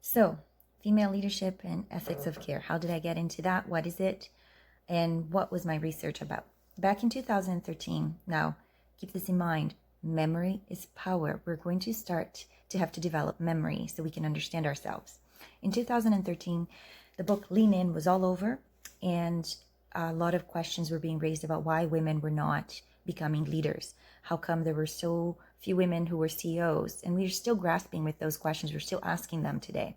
So, female leadership and ethics of care. How did I get into that? What is it? And what was my research about? Back in 2013, now keep this in mind, memory is power. We're going to start to have to develop memory so we can understand ourselves. In 2013, the book Lean In was all over, and a lot of questions were being raised about why women were not becoming leaders. How come there were so few women who were CEOs? And we're still grasping with those questions. We're still asking them today.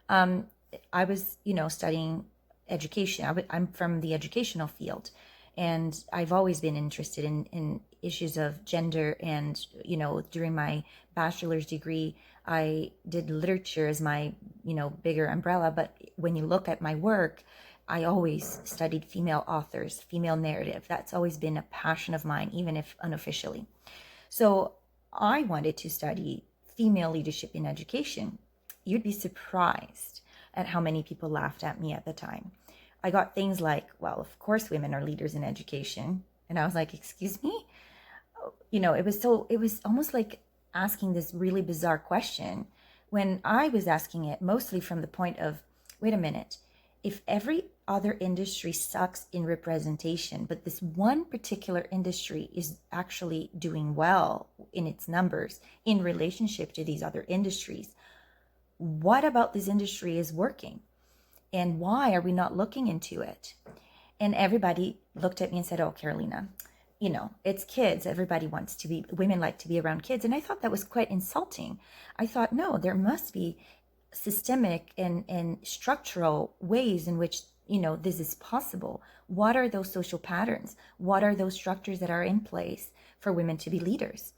I was, studying education. I'm from the educational field, and I've always been interested in issues of gender. And, during my bachelor's degree, I did literature as my, bigger umbrella. But when you look at my work, I always studied female authors, female narrative. That's always been a passion of mine, even if unofficially. So I wanted to study female leadership in education. You'd be surprised at how many people laughed at me at the time. I got things like, well, of course women are leaders in education. And I was like, excuse me? It was almost like asking this really bizarre question when I was asking it mostly from the point of, wait a minute, if every other industry sucks in representation, but this one particular industry is actually doing well in its numbers in relationship to these other industries, what about this industry is working? And why are we not looking into it? And everybody looked at me and said, oh, Carolina, it's kids. Everybody wants to be, women like to be around kids. And I thought that was quite insulting. I thought, no, there must be systemic and structural ways in which this is possible. What are those social patterns? What are those structures that are in place for women to be leaders?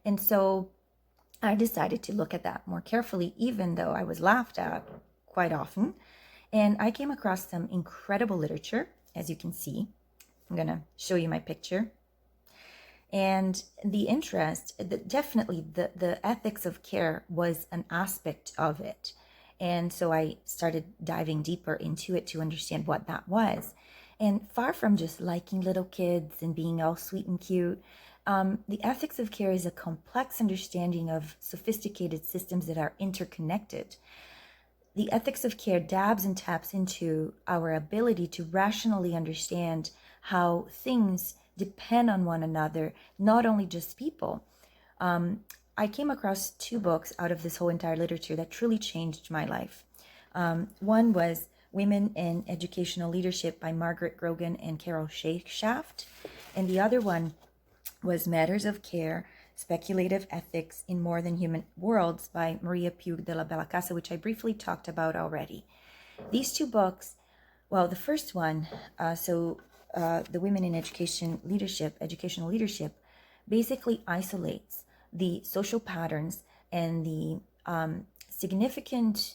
And so I decided to look at that more carefully, even though I was laughed at quite often. And I came across some incredible literature, as you can see. I'm going to show you my picture. And the interest, definitely the ethics of care was an aspect of it. And so I started diving deeper into it to understand what that was. And far from just liking little kids and being all sweet and cute, the ethics of care is a complex understanding of sophisticated systems that are interconnected. The ethics of care dabs and taps into our ability to rationally understand how things depend on one another, not only just people. I came across two books out of this whole entire literature that truly changed my life. One was Women in Educational Leadership by Margaret Grogan and Carol Shaft. And the other one was Matters of Care, Speculative Ethics in More Than Human Worlds by Maria Puig de la Bella Casa, which I briefly talked about already. These two books, well, the first one, the Women in Educational Leadership, basically isolates the social patterns and the significant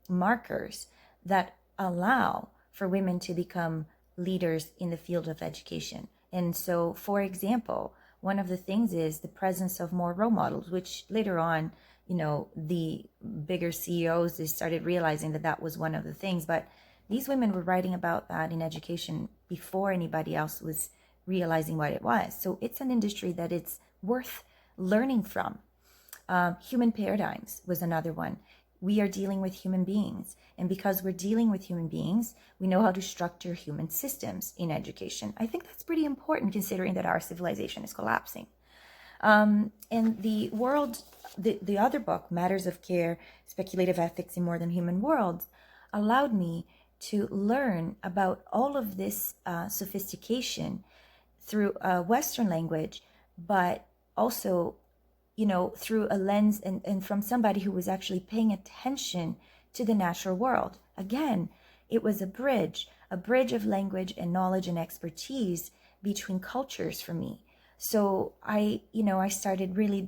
markers that allow for women to become leaders in the field of education. And so, for example, one of the things is the presence of more role models, which later on, the bigger CEOs, they started realizing that that was one of the things. But these women were writing about that in education before anybody else was realizing what it was. So it's an industry that it's worth learning from. Human paradigms was another one. We are dealing with human beings. And because we're dealing with human beings, we know how to structure human systems in education. I think that's pretty important considering that our civilization is collapsing. And the other book, Matters of Care, Speculative Ethics in More Than Human Worlds, allowed me to learn about all of this sophistication through a Western language, but also through a lens and from somebody who was actually paying attention to the natural world. Again, it was a bridge of language and knowledge and expertise between cultures for me. So I started really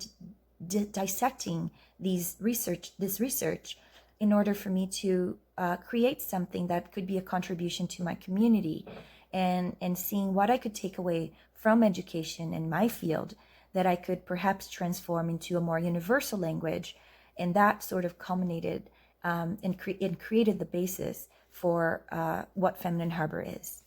dissecting this research in order for me to create something that could be a contribution to my community and seeing what I could take away from education in my field that I could perhaps transform into a more universal language. And that sort of culminated and created the basis for what Feminine Harbor is.